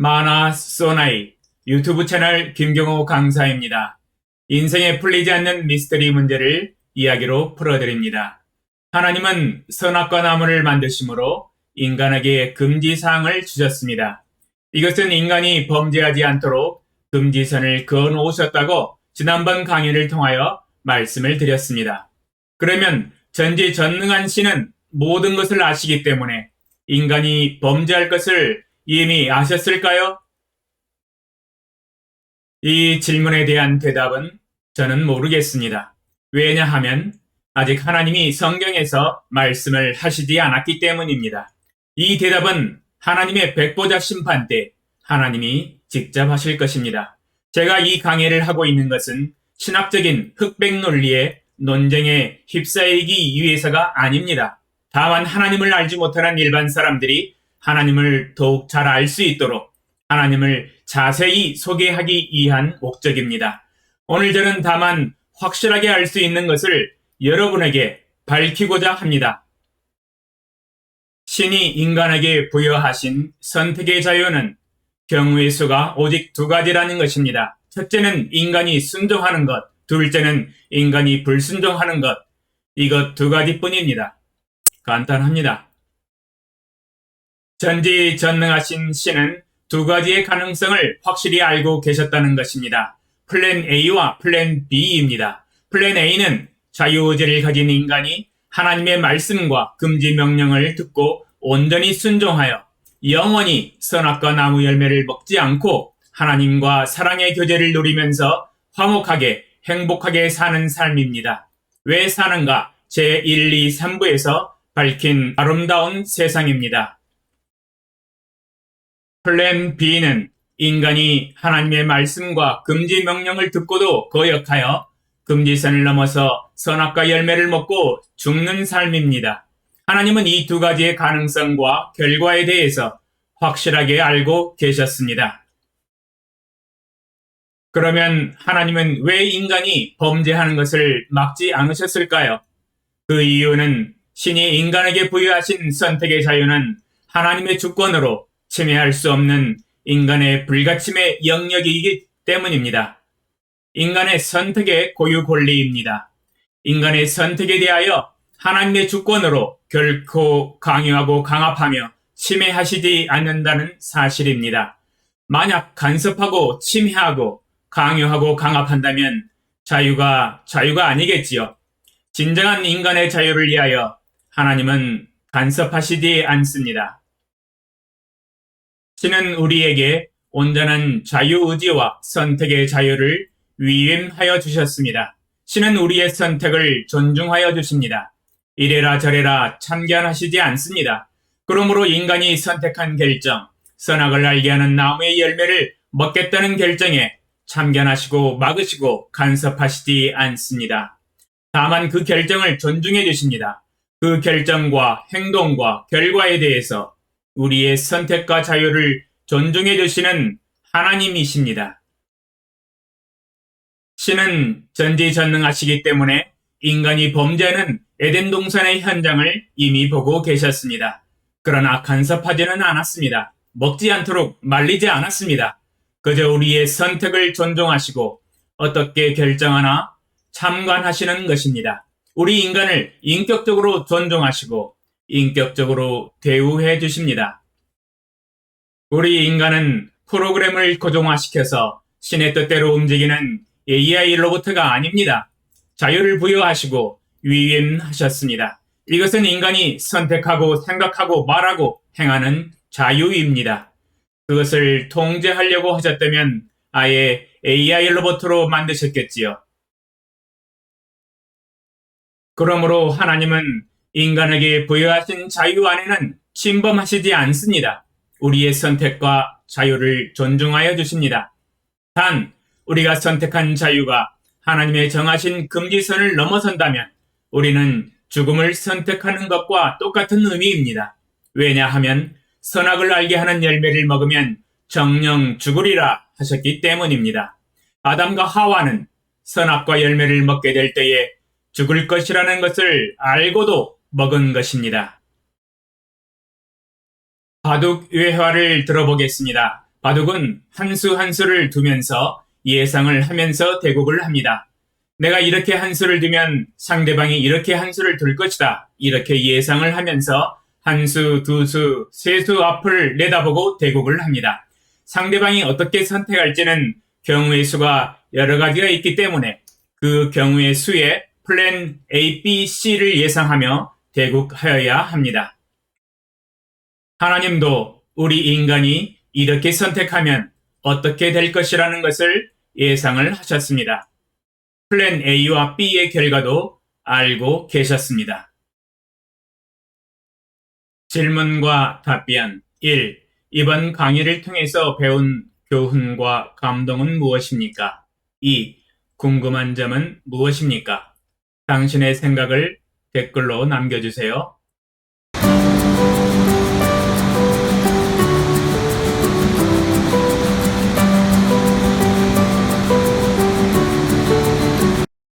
마나 소나이 유튜브 채널 김경호 강사입니다. 인생에 풀리지 않는 미스터리 문제를 이야기로 풀어드립니다. 하나님은 선악과 나무를 만드심으로 인간에게 금지사항을 주셨습니다. 이것은 인간이 범죄하지 않도록 금지선을 그어 놓으셨다고 지난번 강의를 통하여 말씀을 드렸습니다. 그러면 전지전능한 신은 모든 것을 아시기 때문에 인간이 범죄할 것을 이미 아셨을까요? 이 질문에 대한 대답은 저는 모르겠습니다. 왜냐하면 아직 하나님이 성경에서 말씀을 하시지 않았기 때문입니다. 이 대답은 하나님의 백보자 심판 때 하나님이 직접 하실 것입니다. 제가 이 강의를 하고 있는 것은 신학적인 흑백 논리의 논쟁에 휩싸이기 위해서가 아닙니다. 다만 하나님을 알지 못하는 일반 사람들이 하나님을 더욱 잘 알 수 있도록 하나님을 자세히 소개하기 위한 목적입니다. 오늘 저는 다만 확실하게 알 수 있는 것을 여러분에게 밝히고자 합니다. 신이 인간에게 부여하신 선택의 자유는 경우의 수가 오직 두 가지라는 것입니다. 첫째는 인간이 순종하는 것, 둘째는 인간이 불순종하는 것. 이것 두 가지뿐입니다. 간단합니다. 전지전능하신 신은 두 가지의 가능성을 확실히 알고 계셨다는 것입니다. 플랜 A와 플랜 B입니다. 플랜 A는 자유의지를 가진 인간이 하나님의 말씀과 금지 명령을 듣고 온전히 순종하여 영원히 선악과 나무 열매를 먹지 않고 하나님과 사랑의 교제를 누리면서 화목하게 행복하게 사는 삶입니다. 왜 사는가? 제1, 2, 3부에서 밝힌 아름다운 세상입니다. 플랜 B는 인간이 하나님의 말씀과 금지 명령을 듣고도 거역하여 금지선을 넘어서 선악과 열매를 먹고 죽는 삶입니다. 하나님은 이 두 가지의 가능성과 결과에 대해서 확실하게 알고 계셨습니다. 그러면 하나님은 왜 인간이 범죄하는 것을 막지 않으셨을까요? 그 이유는 신이 인간에게 부여하신 선택의 자유는 하나님의 주권으로 침해할 수 없는 인간의 불가침의 영역이기 때문입니다. 인간의 선택의 고유 권리입니다. 인간의 선택에 대하여 하나님의 주권으로 결코 강요하고 강압하며 침해하시지 않는다는 사실입니다. 만약 간섭하고 침해하고 강요하고 강압한다면 자유가 아니겠지요. 진정한 인간의 자유를 위하여 하나님은 간섭하시지 않습니다. 신은 우리에게 온전한 자유의지와 선택의 자유를 위임하여 주셨습니다. 신은 우리의 선택을 존중하여 주십니다. 이래라 저래라 참견하시지 않습니다. 그러므로 인간이 선택한 결정, 선악을 알게 하는 나무의 열매를 먹겠다는 결정에 참견하시고 막으시고 간섭하시지 않습니다. 다만 그 결정을 존중해 주십니다. 그 결정과 행동과 결과에 대해서 우리의 선택과 자유를 존중해 주시는 하나님이십니다. 신은 전지전능하시기 때문에 인간이 범죄하는 에덴 동산의 현장을 이미 보고 계셨습니다. 그러나 간섭하지는 않았습니다. 먹지 않도록 말리지 않았습니다. 그저 우리의 선택을 존중하시고 어떻게 결정하나 참관하시는 것입니다. 우리 인간을 인격적으로 존중하시고 인격적으로 대우해 주십니다. 우리 인간은 프로그램을 고정화시켜서 신의 뜻대로 움직이는 AI 로봇가 아닙니다. 자유를 부여하시고 위임하셨습니다. 이것은 인간이 선택하고 생각하고 말하고 행하는 자유입니다. 그것을 통제하려고 하셨다면 아예 AI 로봇으로 만드셨겠지요. 그러므로 하나님은 인간에게 부여하신 자유 안에는 침범하시지 않습니다. 우리의 선택과 자유를 존중하여 주십니다. 단, 우리가 선택한 자유가 하나님의 정하신 금지선을 넘어선다면 우리는 죽음을 선택하는 것과 똑같은 의미입니다. 왜냐하면 선악을 알게 하는 열매를 먹으면 정녕 죽으리라 하셨기 때문입니다. 아담과 하와는 선악과 열매를 먹게 될 때에 죽을 것이라는 것을 알고도 먹은 것입니다. 바둑 외화를 들어보겠습니다. 바둑은 한 수 한 수를 두면서 예상을 하면서 대국을 합니다. 내가 이렇게 한 수를 두면 상대방이 이렇게 한 수를 둘 것이다. 이렇게 예상을 하면서 한 수, 두 수, 세 수 앞을 내다보고 대국을 합니다. 상대방이 어떻게 선택할지는 경우의 수가 여러 가지가 있기 때문에 그 경우의 수에 플랜 A, B, C를 예상하며 대국하여야 합니다. 하나님도 우리 인간이 이렇게 선택하면 어떻게 될 것이라는 것을 예상을 하셨습니다. 플랜 A와 B의 결과도 알고 계셨습니다. 질문과 답변 1. 이번 강의를 통해서 배운 교훈과 감동은 무엇입니까? 2. 궁금한 점은 무엇입니까? 당신의 생각을 댓글로 남겨주세요.